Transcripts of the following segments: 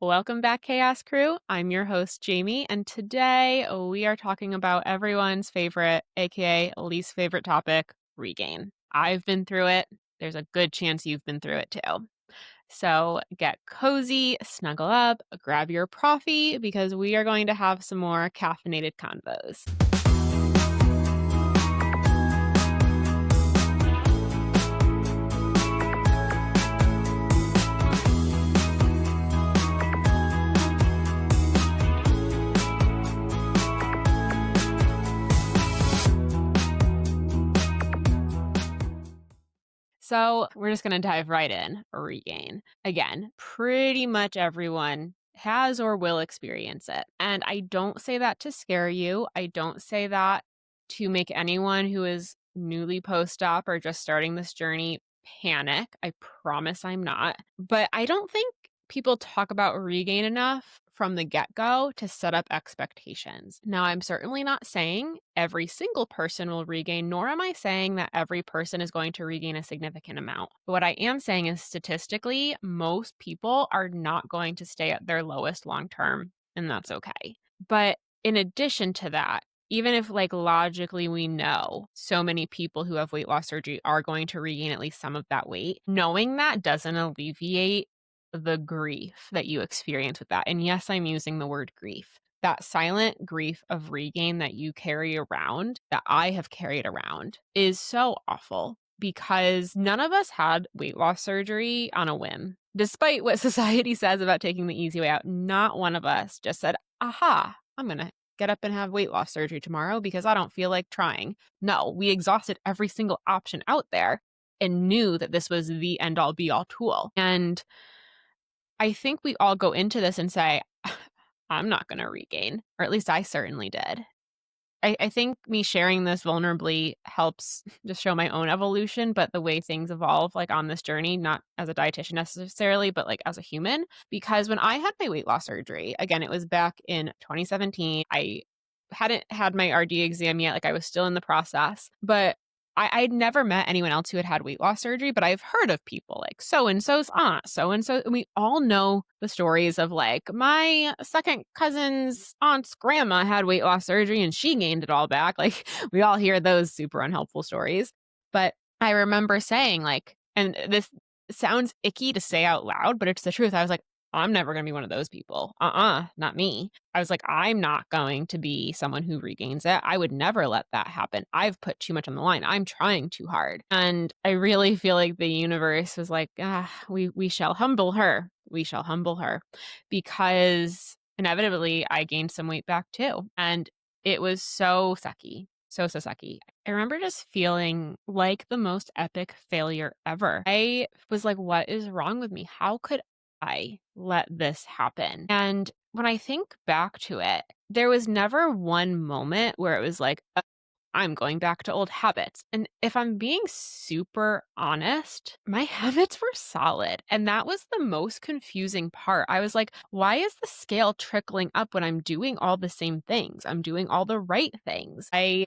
Welcome back, Chaos Crew. I'm your host, Jamie, and today we are talking about everyone's favorite, aka least favorite topic, regain. I've been through it. There's a good chance you've been through it too. So get cozy, snuggle up, grab your Proffee, because we are going to have some more caffeinated convos. So we're just going to dive right in. Regain. Again, pretty much everyone has or will experience it. And I don't say that to scare you. I don't say that to make anyone who is newly post-op or just starting this journey panic. I promise I'm not. But I don't think people talk about regain enough from the get-go to set up expectations. Now, I'm certainly not saying every single person will regain, nor am I saying that every person is going to regain a significant amount. But what I am saying is statistically, most people are not going to stay at their lowest long term, and that's okay. But in addition to that, even if logically we know so many people who have weight loss surgery are going to regain at least some of that weight, knowing that doesn't alleviate the grief that you experience with that. And yes, I'm using the word grief. That silent grief of regain that you carry around, that I have carried around, is so awful because none of us had weight loss surgery on a whim. Despite what society says about taking the easy way out, not one of us just said, aha, I'm going to get up and have weight loss surgery tomorrow because I don't feel like trying. No, we exhausted every single option out there and knew that this was the end all be all tool. And I think we all go into this and say, I'm not going to regain, or at least I certainly did. I think me sharing this vulnerably helps just show my own evolution, but the way things evolve, on this journey, not as a dietitian necessarily, but as a human. Because when I had my weight loss surgery, again, it was back in 2017. I hadn't had my RD exam yet. I was still in the process, but I'd never met anyone else who had had weight loss surgery, but I've heard of people like so-and-so's aunt, so-and-so. And we all know the stories of my second cousin's aunt's grandma had weight loss surgery and she gained it all back. We all hear those super unhelpful stories. But I remember saying and this sounds icky to say out loud, but it's the truth. I was like, I'm never going to be one of those people. Not me. I was like, I'm not going to be someone who regains it. I would never let that happen. I've put too much on the line. I'm trying too hard. And I really feel like the universe was like, we shall humble her. We shall humble her. Because inevitably I gained some weight back too. And it was so sucky. So sucky. I remember just feeling like the most epic failure ever. I was like, what is wrong with me? How could I let this happen? And when I think back to it, there was never one moment where it was like, I'm going back to old habits. And if I'm being super honest, my habits were solid. And that was the most confusing part. I was like, why is the scale trickling up when I'm doing all the same things? I'm doing all the right things. At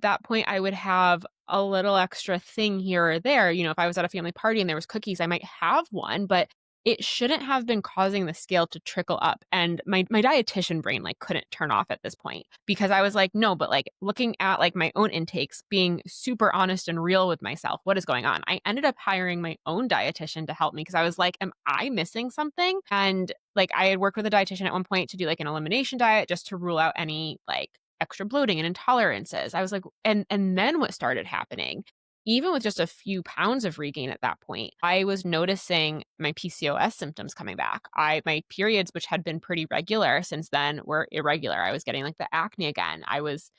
that point, I would have a little extra thing here or there. If I was at a family party and there was cookies, I might have one, but it shouldn't have been causing the scale to trickle up. And my dietitian brain couldn't turn off at this point because I was like, no, but looking at my own intakes, being super honest and real with myself, what is going on? I ended up hiring my own dietitian to help me because I was like, am I missing something? And I had worked with a dietitian at one point to do an elimination diet just to rule out any extra bloating and intolerances. I was like, and then what started happening, even with just a few pounds of regain at that point, I was noticing my PCOS symptoms coming back. My periods, which had been pretty regular since then, were irregular. I was getting the acne again. I was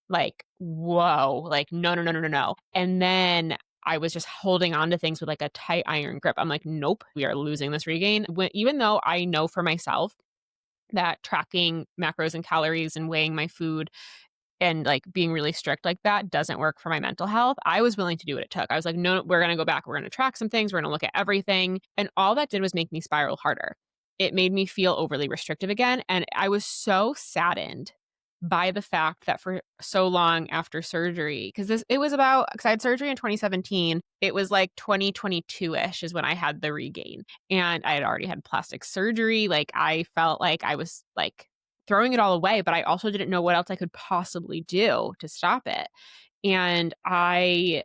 like, whoa, no. And then I was just holding on to things with a tight iron grip. I'm like, nope, we are losing this regain. Even though I know for myself that tracking macros and calories and weighing my food and being really strict like that doesn't work for my mental health, I was willing to do what it took. I was like, no, we're going to go back. We're going to track some things. We're going to look at everything. And all that did was make me spiral harder. It made me feel overly restrictive again. And I was so saddened by the fact that for so long after surgery, because I had surgery in 2017. It was like 2022-ish is when I had the regain. And I had already had plastic surgery. Like I felt like I was like throwing it all away, but I also didn't know what else I could possibly do to stop it. And I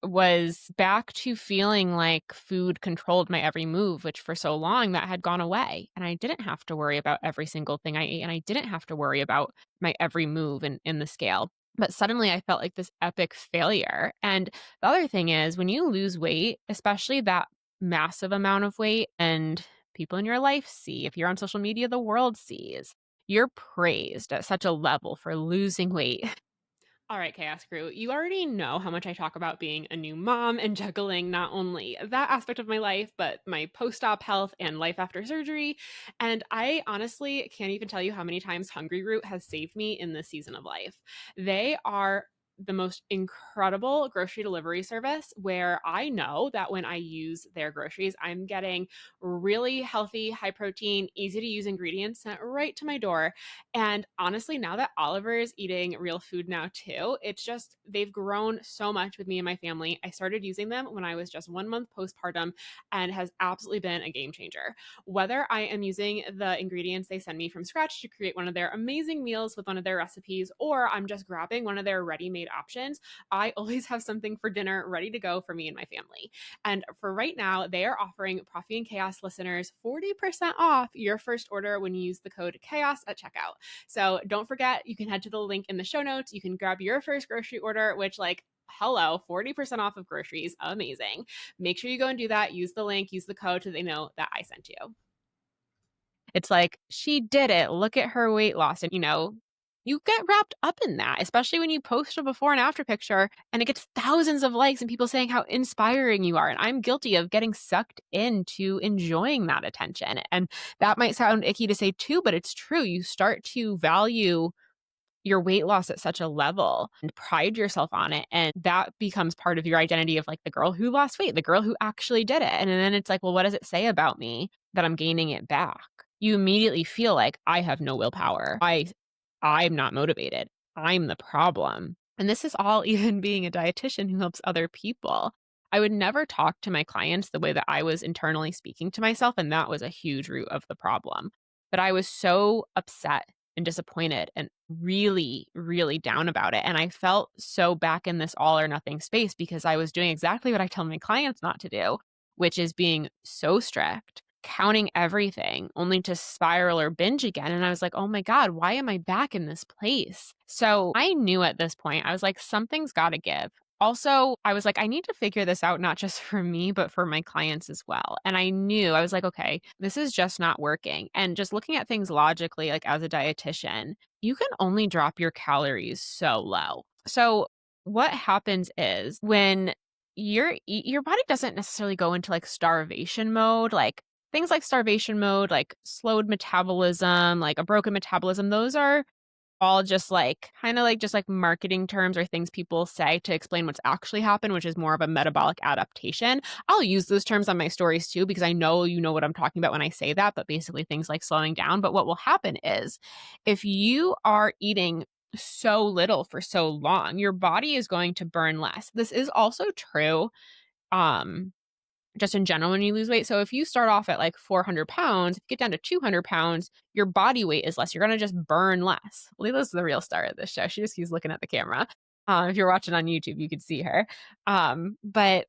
was back to feeling like food controlled my every move, which for so long that had gone away. And I didn't have to worry about every single thing I ate. And I didn't have to worry about my every move in the scale. But suddenly I felt like this epic failure. And the other thing is, when you lose weight, especially that massive amount of weight, and people in your life see, if you're on social media, the world sees, you're praised at such a level for losing weight. All right, Chaos Crew, you already know how much I talk about being a new mom and juggling not only that aspect of my life, but my post op health and life after surgery. And I honestly can't even tell you how many times Hungry Root has saved me in this season of life. They are the most incredible grocery delivery service where I know that when I use their groceries, I'm getting really healthy, high protein, easy to use ingredients sent right to my door. And honestly, now that Oliver is eating real food now too, it's just they've grown so much with me and my family. I started using them when I was just 1 month postpartum and has absolutely been a game changer. Whether I am using the ingredients they send me from scratch to create one of their amazing meals with one of their recipes, or I'm just grabbing one of their ready-made options, I always have something for dinner ready to go for me and my family. And for right now, they are offering Proffee and Chaos listeners 40% off your first order when you use the code CHAOS at checkout. So don't forget, you can head to the link in the show notes. You can grab your first grocery order, which, like, hello, 40% off of groceries. Amazing. Make sure you go and do that. Use the link, use the code so they know that I sent you. It's like, she did it. Look at her weight loss. And, you get wrapped up in that, especially when you post a before and after picture and it gets thousands of likes and people saying how inspiring you are. And I'm guilty of getting sucked into enjoying that attention. And that might sound icky to say too, but it's true. You start to value your weight loss at such a level and pride yourself on it. And that becomes part of your identity of like the girl who lost weight, the girl who actually did it. And then it's like, well, what does it say about me that I'm gaining it back? You immediately feel like I have no willpower. I'm not motivated. I'm the problem. And this is all even being a dietitian who helps other people. I would never talk to my clients the way that I was internally speaking to myself. And that was a huge root of the problem. But I was so upset and disappointed and really, really down about it. And I felt so back in this all or nothing space because I was doing exactly what I tell my clients not to do, which is being so strict, counting everything, only to spiral or binge again. And I was like, oh my God, why am I back in this place? So I knew at this point, I was like, something's got to give. Also, I was like, I need to figure this out, not just for me, but for my clients as well. And I was like, okay, this is just not working. And just looking at things logically, like as a dietitian, you can only drop your calories so low. So what happens is when your body doesn't necessarily go into like starvation mode, like things like starvation mode, like slowed metabolism, like a broken metabolism, those are all just like kind of like just like marketing terms or things people say to explain what's actually happened, which is more of a metabolic adaptation. I'll use those terms on my stories too, because I know you know what I'm talking about when I say that, but basically things like slowing down. But what will happen is if you are eating so little for so long, your body is going to burn less. This is also true. Um, just in general when you lose weight. So if you start off at like 400 pounds, if you get down to 200 pounds, your body weight is less. You're going to just burn less. Leila's the real star of this show. She just keeps looking at the camera. If you're watching on YouTube, you could see her. But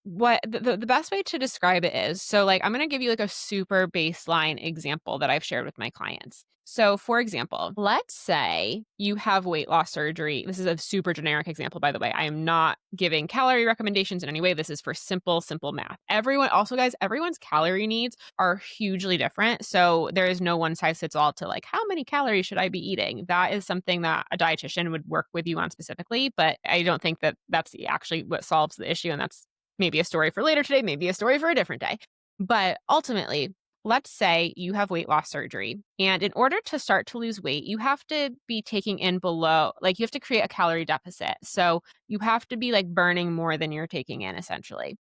what the best way to describe it is, so like I'm going to give you like a super baseline example that I've shared with my clients. So for example, let's say you have weight loss surgery. This is a super generic example, by the way. I am not giving calorie recommendations in any way. This is for simple math. Guys, everyone's calorie needs are hugely different. So there is no one size fits all to like, how many calories should I be eating? That is something that a dietitian would work with you on specifically, but I don't think that that's actually what solves the issue. And that's maybe a story for later today, maybe a story for a different day. But ultimately, let's say you have weight loss surgery. And in order to start to lose weight, you have to be taking in below, like you have to create a calorie deficit. So you have to be like burning more than you're taking in essentially.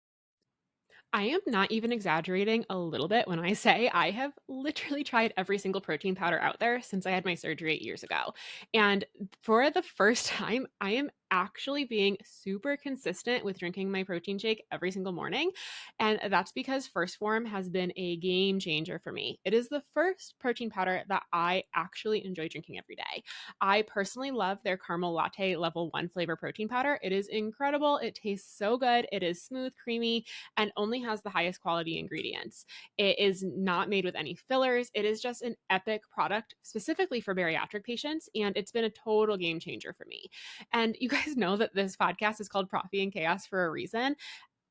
I am not even exaggerating a little bit when I say I have literally tried every single protein powder out there since I had my surgery 8 years ago. And for the first time, I am actually being super consistent with drinking my protein shake every single morning. And that's because First Form has been a game changer for me. It is the first protein powder that I actually enjoy drinking every day. I personally love their caramel latte level 1 flavor protein powder. It is incredible. It tastes so good. It is smooth, creamy, and only has the highest quality ingredients. It is not made with any fillers. It is just an epic product specifically for bariatric patients, and it's been a total game changer for me. And you guys know that this podcast is called Proffee and Chaos for a reason.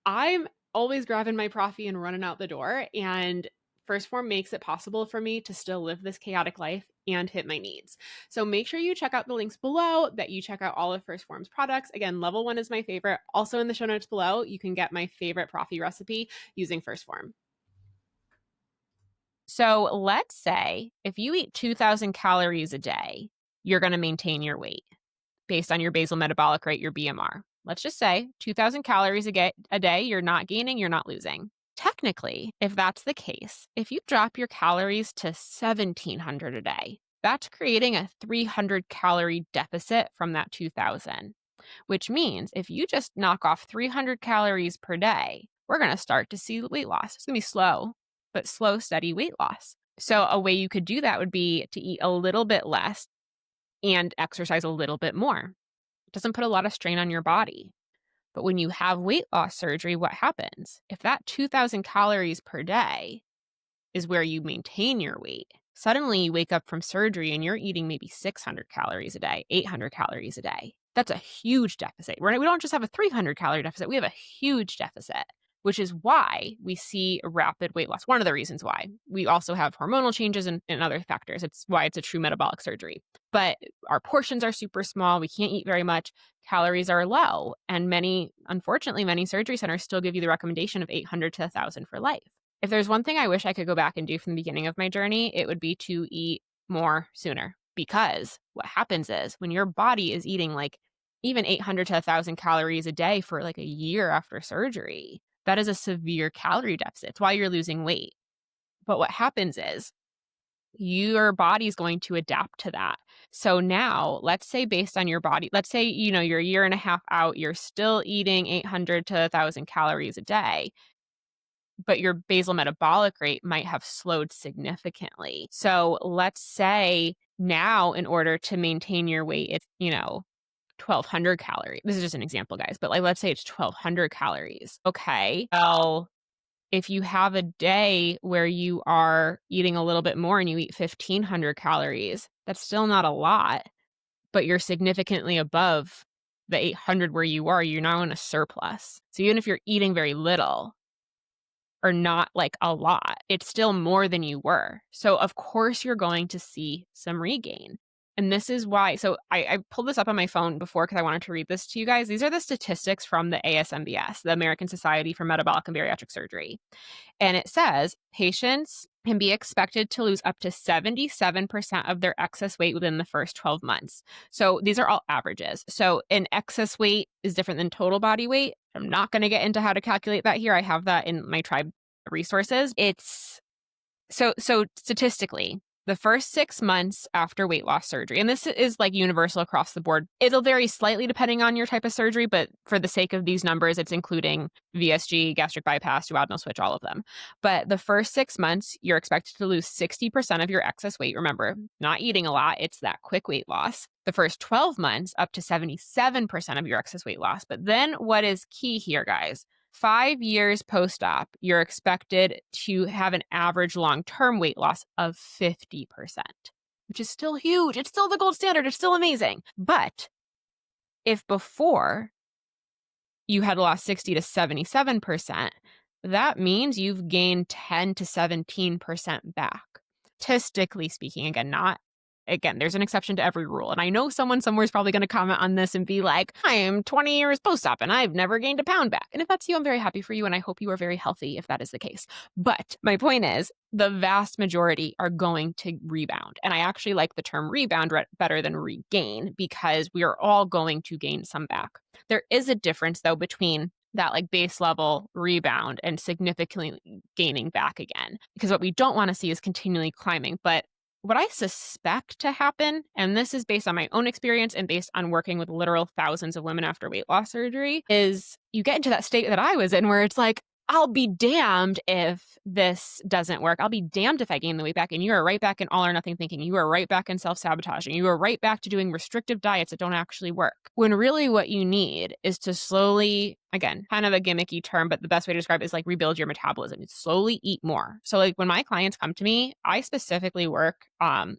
I'm always grabbing my Proffee and running out the door, and First Form makes it possible for me to still live this chaotic life and hit my needs. So make sure you check out the links below, that you check out all of First Form's products. Again, level 1 is my favorite. Also in the show notes below, you can get my favorite Proffee recipe using First Form. So let's say if you eat 2,000 calories a day, you're going to maintain your weight based on your basal metabolic rate, your BMR. Let's just say 2,000 calories a day, you're not gaining, you're not losing. Technically, if that's the case, if you drop your calories to 1,700 a day, that's creating a 300 calorie deficit from that 2,000, which means if you just knock off 300 calories per day, we're going to start to see weight loss. It's going to be slow, but slow, steady weight loss. So a way you could do that would be to eat a little bit less and exercise a little bit more. It doesn't put a lot of strain on your body. But when you have weight loss surgery, what happens? If that 2,000 calories per day is where you maintain your weight, suddenly you wake up from surgery and you're eating maybe 600 calories a day, 800 calories a day. That's a huge deficit. We don't just have a 300 calorie deficit, we have a huge deficit, which is why we see rapid weight loss. One of the reasons why. We also have hormonal changes and other factors. It's why it's a true metabolic surgery. But our portions are super small. We can't eat very much. Calories are low. And unfortunately, many surgery centers still give you the recommendation of 800 to 1,000 for life. If there's one thing I wish I could go back and do from the beginning of my journey, it would be to eat more sooner. Because what happens is when your body is eating like even 800 to 1,000 calories a day for like a year after surgery, that is a severe calorie deficit. It's why you're losing weight. But what happens is your body's going to adapt to that. So now, let's say based on your body, let's say, you're a year and a half out, you're still eating 800 to 1,000 calories a day, but your basal metabolic rate might have slowed significantly. So let's say now, in order to maintain your weight, it's, 1,200 calories. This is just an example, guys, but let's say it's 1,200 calories. Okay. Well, if you have a day where you are eating a little bit more and you eat 1,500 calories, that's still not a lot, but you're significantly above the 800 where you are. You're now in a surplus. So even if you're eating very little or not like a lot, it's still more than you were. So of course you're going to see some regain. And this is why, so I pulled this up on my phone before because I wanted to read this to you guys. These are the statistics from the ASMBS, the American Society for Metabolic and Bariatric Surgery. And it says patients can be expected to lose up to 77% of their excess weight within the first 12 months. So these are all averages. So an excess weight is different than total body weight. I'm not going to get into how to calculate that here. I have that in my T.R.I.B.E resources. It's so statistically, the first 6 months after weight loss surgery, and this is like universal across the board. It'll vary slightly depending on your type of surgery, but for the sake of these numbers, it's including VSG, gastric bypass, duodenal switch, all of them. But the first 6 months, you're expected to lose 60% of your excess weight. Remember, not eating a lot, it's that quick weight loss. The first 12 months, up to 77% of your excess weight loss. But then what is key here, guys? 5 years post-op, you're expected to have an average long-term weight loss of 50%, which is still huge. It's still the gold standard. It's still amazing. But if before you had lost 60 to 77%, that means you've gained 10 to 17% back. Statistically speaking, again, there's an exception to every rule. And I know someone somewhere is probably going to comment on this and be like, I am 20 years post-op and I've never gained a pound back. And if that's you, I'm very happy for you. And I hope you are very healthy if that is the case. But my point is, the vast majority are going to rebound. And I actually like the term rebound better than regain because we are all going to gain some back. There is a difference, though, between that like base level rebound and significantly gaining back again. Because what we don't want to see is continually climbing. But what I suspect to happen, and this is based on my own experience and based on working with literal thousands of women after weight loss surgery, is you get into that state that I was in where it's like, I'll be damned if this doesn't work. I'll be damned if I gain the weight back. And you are right back in all or nothing thinking. You are right back in self-sabotaging. You are right back to doing restrictive diets that don't actually work. When really what you need is to slowly, again, kind of a gimmicky term, but the best way to describe it is like rebuild your metabolism. You slowly eat more. So like when my clients come to me, I specifically work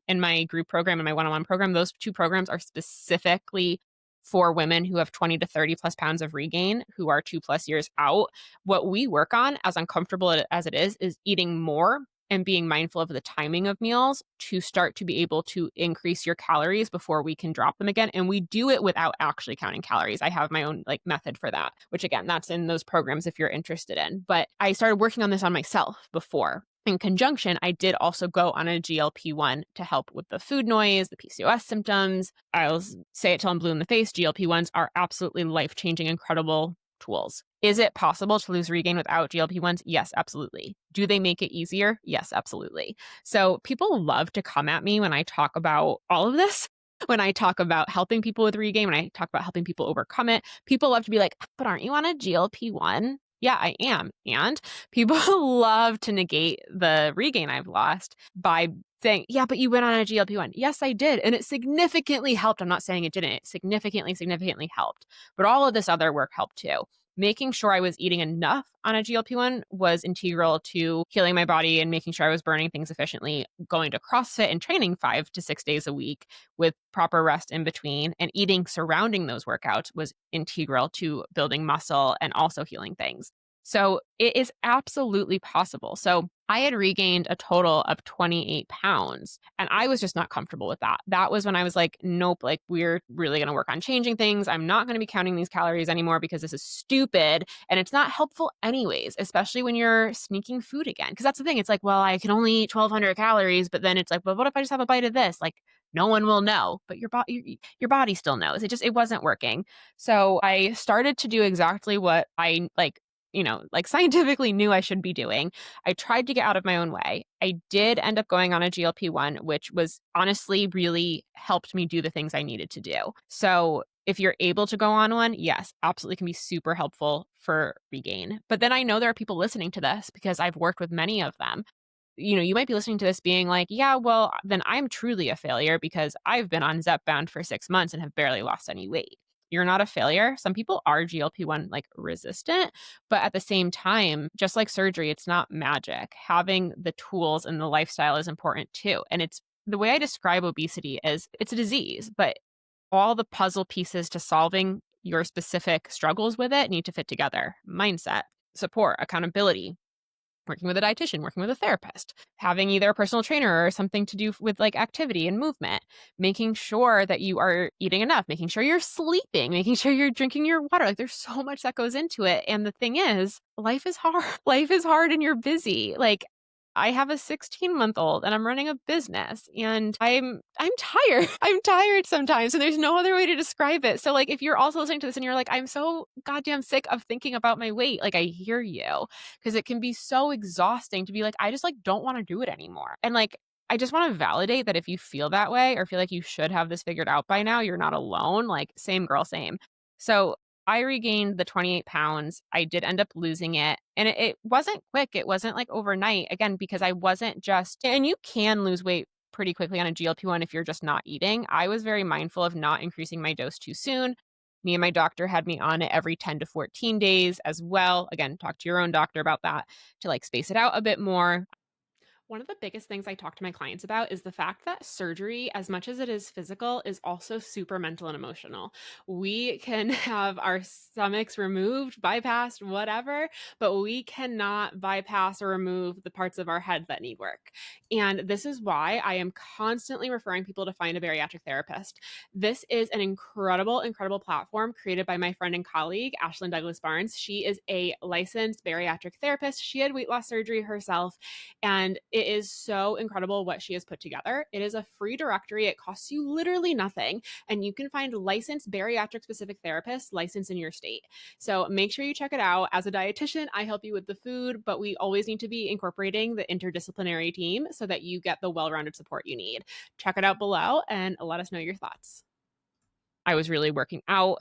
in my group program and my one-on-one program. Those two programs are specifically for women who have 20 to 30 plus pounds of regain, who are 2+ years out. What we work on, as uncomfortable as it is eating more and being mindful of the timing of meals to start to be able to increase your calories before we can drop them again. And we do it without actually counting calories. I have my own like method for that, which again, that's in those programs if you're interested in. But I started working on this on myself before. In conjunction, I did also go on a GLP-1 to help with the food noise, the PCOS symptoms. I'll say it till I'm blue in the face. GLP-1s are absolutely life-changing, incredible tools. Is it possible to lose regain without GLP-1s? Yes, absolutely. Do they make it easier? Yes, absolutely. So people love to come at me when I talk about all of this. When I talk about helping people with regain, when I talk about helping people overcome it, people love to be like, but aren't you on a GLP-1? Yeah, I am. And people love to negate the regain I've lost by saying, yeah, but you went on a GLP-1. Yes, I did. And it significantly helped. I'm not saying it didn't. It significantly helped. But all of this other work helped too. Making sure I was eating enough on a GLP-1 was integral to healing my body and making sure I was burning things efficiently, going to CrossFit and training 5 to 6 days a week with proper rest in between, and eating surrounding those workouts was integral to building muscle and also healing things. So it is absolutely possible. So I had regained a total of 28 pounds and I was just not comfortable with that. That was when I was like, nope, like we're really going to work on changing things. I'm not going to be counting these calories anymore because this is stupid and it's not helpful anyways, especially when you're sneaking food again. Because that's the thing. It's like, well, I can only eat 1,200 calories, but then it's like, well, what if I just have a bite of this? Like, no one will know, but your body still knows. It wasn't working. So I started to do exactly what I like scientifically knew I should be doing. I tried to get out of my own way. I did end up going on a GLP-1, which was honestly really helped me do the things I needed to do. So if you're able to go on one, yes, absolutely can be super helpful for regain. But then I know there are people listening to this because I've worked with many of them. You might be listening to this being like, yeah, well, then I'm truly a failure because I've been on Zepbound for 6 months and have barely lost any weight. You're not a failure. Some people are GLP-1 like resistant, but at the same time, just like surgery, it's not magic. Having the tools and the lifestyle is important too. And it's the way I describe obesity is it's a disease, but all the puzzle pieces to solving your specific struggles with it need to fit together. Mindset, support, accountability, working with a dietitian, working with a therapist, having either a personal trainer or something to do with like activity and movement, making sure that you are eating enough, making sure you're sleeping, making sure you're drinking your water. Like there's so much that goes into it. And the thing is, life is hard. Life is hard and you're busy. Like I have a 16-month-old and I'm running a business and I'm tired. I'm tired sometimes and there's no other way to describe it. So like if you're also listening to this and you're like, I'm so goddamn sick of thinking about my weight, like I hear you because it can be so exhausting to be like, I just like don't want to do it anymore. And like I just want to validate that if you feel that way or feel like you should have this figured out by now, you're not alone. Like same girl, same. So I regained the 28 pounds. I did end up losing it. And it wasn't quick. It wasn't like overnight. Again, because I wasn't just, and you can lose weight pretty quickly on a GLP-1 if you're just not eating. I was very mindful of not increasing my dose too soon. Me and my doctor had me on it every 10 to 14 days as well. Again, talk to your own doctor about that to like space it out a bit more. One of the biggest things I talk to my clients about is the fact that surgery, as much as it is physical, is also super mental and emotional. We can have our stomachs removed, bypassed, whatever, but we cannot bypass or remove the parts of our head that need work. And this is why I am constantly referring people to find a bariatric therapist. This is an incredible, incredible platform created by my friend and colleague, Ashlyn Douglas Barnes. She is a licensed bariatric therapist. She had weight loss surgery herself. And It is so incredible what she has put together. It is a free directory. It costs you literally nothing. And you can find licensed bariatric specific therapists licensed in your state. So make sure you check it out. As a dietitian, I help you with the food, but we always need to be incorporating the interdisciplinary team so that you get the well-rounded support you need. Check it out below and let us know your thoughts. I was really working out,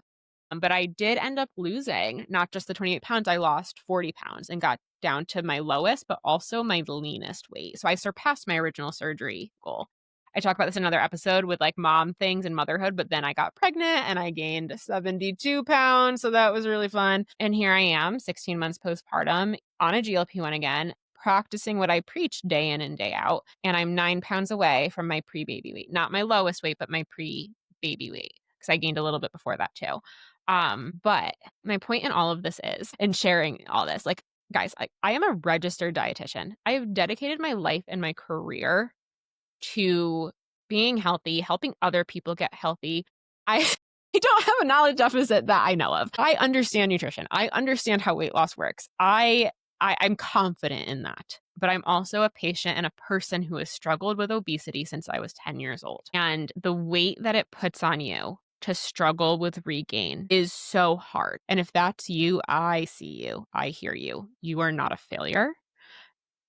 but I did end up losing not just the 28 pounds, I lost 40 pounds and got down to my lowest, but also my leanest weight. So I surpassed my original surgery goal. I talk about this in another episode with like mom things and motherhood, but then I got pregnant and I gained 72 pounds. So that was really fun. And here I am, 16 months postpartum on a GLP-1 again, practicing what I preach day in and day out. And I'm 9 pounds away from my pre-baby weight, not my lowest weight, but my pre-baby weight. Because I gained a little bit before that too. But my point in all of this is, and sharing all this, like, guys, I am a registered dietitian. I have dedicated my life and my career to being healthy, helping other people get healthy. I I don't have a knowledge deficit that I know of. I understand nutrition. I understand how weight loss works. I'm confident in that. But I'm also a patient and a person who has struggled with obesity since I was 10 years old. And the weight that it puts on you to struggle with regain is so hard. And if that's you, I see you. I hear you. You are not a failure.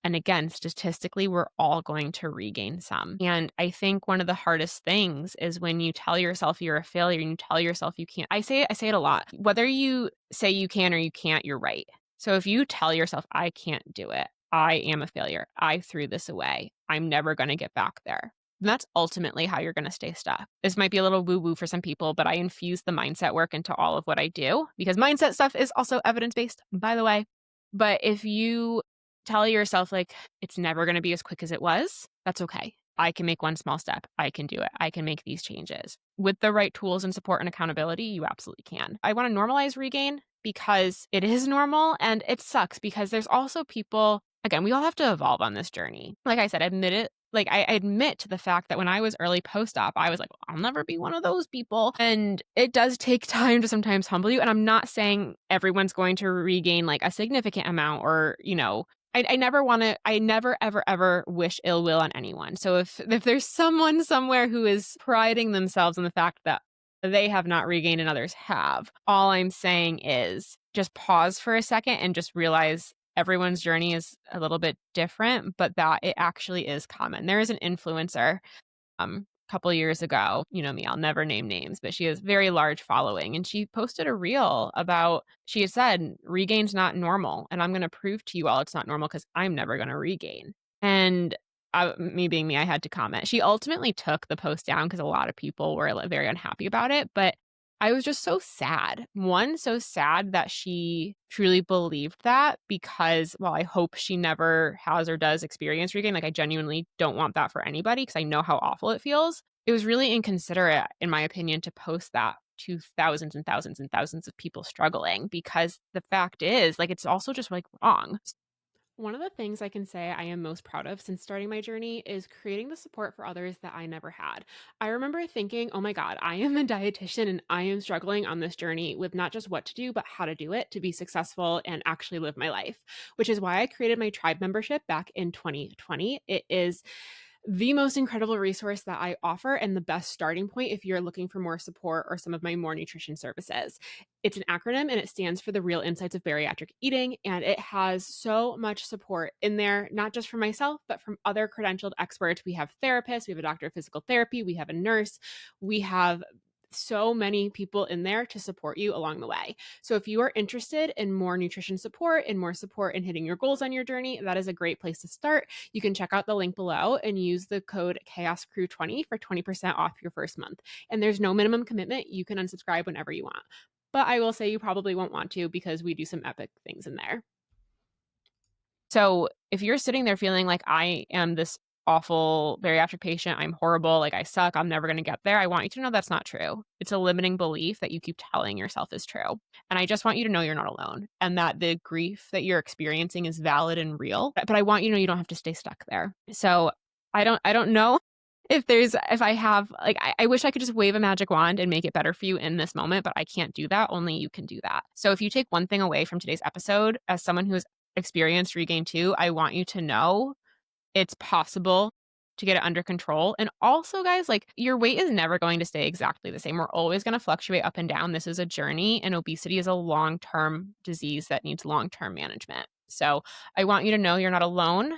And again, statistically, we're all going to regain some. And I think one of the hardest things is when you tell yourself you're a failure and you tell yourself you can't. I say it a lot. Whether you say you can or you can't, you're right. So if you tell yourself, I can't do it, I am a failure, I threw this away, I'm never going to get back there, and that's ultimately how you're going to stay stuck. This might be a little woo-woo for some people, but I infuse the mindset work into all of what I do because mindset stuff is also evidence-based, by the way. But if you tell yourself, like, it's never going to be as quick as it was, that's okay. I can make one small step. I can do it. I can make these changes. With the right tools and support and accountability, you absolutely can. I want to normalize regain because it is normal and it sucks because there's also people, again, we all have to evolve on this journey. Like I said, admit it. Like I admit to the fact that when I was early post-op, I was like, I'll never be one of those people. And it does take time to sometimes humble you. And I'm not saying everyone's going to regain like a significant amount or, I never, ever wish ill will on anyone. So if there's someone somewhere who is priding themselves on the fact that they have not regained and others have, all I'm saying is just pause for a second and just realize everyone's journey is a little bit different, but that it actually is common. There is an influencer, a couple years ago, you know me, I'll never name names, but she has very large following. And she posted a reel about, she had said, regain's not normal. And I'm going to prove to you all it's not normal because I'm never going to regain. And me being me, I had to comment. She ultimately took the post down because a lot of people were very unhappy about it. But I was just so sad. One, so sad that she truly believed that because, well, I hope she never has or does experience regain. Like, I genuinely don't want that for anybody because I know how awful it feels. It was really inconsiderate, in my opinion, to post that to thousands and thousands and thousands of people struggling because the fact is, like, it's also just like wrong. One of the things I can say I am most proud of since starting my journey is creating the support for others that I never had. I remember thinking, oh my God, I am a dietitian and I am struggling on this journey with not just what to do, but how to do it to be successful and actually live my life, which is why I created my T.R.I.B.E membership back in 2020. It is the most incredible resource that I offer and the best starting point if you're looking for more support or some of my more nutrition services. It's an acronym and it stands for the Real Insights of Bariatric Eating, and it has so much support in there, not just from myself, but from other credentialed experts. We have therapists, we have a doctor of physical therapy, we have a nurse, we have so many people in there to support you along the way. So if you are interested in more nutrition support and more support in hitting your goals on your journey, that is a great place to start. You can check out the link below and use the code CHAOSCREW20 for 20% off your first month. And there's no minimum commitment. You can unsubscribe whenever you want. But I will say you probably won't want to because we do some epic things in there. So if you're sitting there feeling like I am this awful bariatric patient, I'm horrible, like I suck, I'm never going to get there, I want you to know that's not true. It's a limiting belief that you keep telling yourself is true. And I just want you to know you're not alone and that the grief that you're experiencing is valid and real. But I want you to know you don't have to stay stuck there. So I don't know if I have, like, I wish I could just wave a magic wand and make it better for you in this moment, but I can't do that. Only you can do that. So if you take one thing away from today's episode, as someone who's experienced regain too, I want you to know It's possible to get it under control. And also, guys, like your weight is never going to stay exactly the same. We're always going to fluctuate up and down. This is a journey, and obesity is a long-term disease that needs long-term management. So I want you to know you're not alone.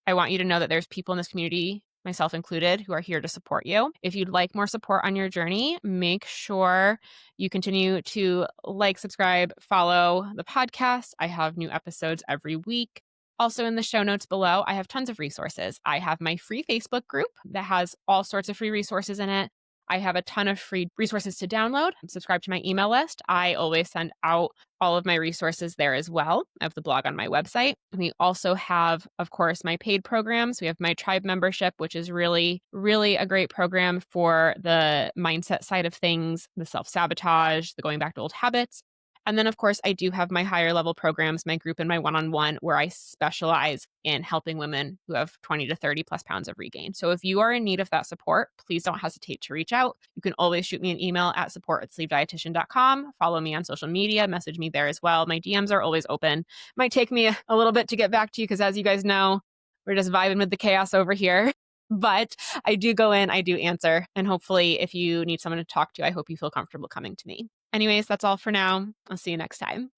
I want you to know that there's people in this community, myself included, who are here to support you. If you'd like more support on your journey, make sure you continue to like, subscribe, follow the podcast. I have new episodes every week. Also, in the show notes below, I have tons of resources. I have my free Facebook group that has all sorts of free resources in it. I have a ton of free resources to download. Subscribe to my email list. I always send out all of my resources there as well. I have the blog on my website. We also have, of course, my paid programs. We have my T.R.I.B.E membership, which is really, really a great program for the mindset side of things, the self-sabotage, the going back to old habits. And then, of course, I do have my higher level programs, my group and my one-on-one, where I specialize in helping women who have 20 to 30 plus pounds of regain. So if you are in need of that support, please don't hesitate to reach out. You can always shoot me an email at support@sleevedietitian.com. Follow me on social media, message me there as well. My DMs are always open. Might take me a little bit to get back to you because, as you guys know, we're just vibing with the chaos over here. But I do go in, I do answer. And hopefully, if you need someone to talk to, I hope you feel comfortable coming to me. Anyways, that's all for now. I'll see you next time.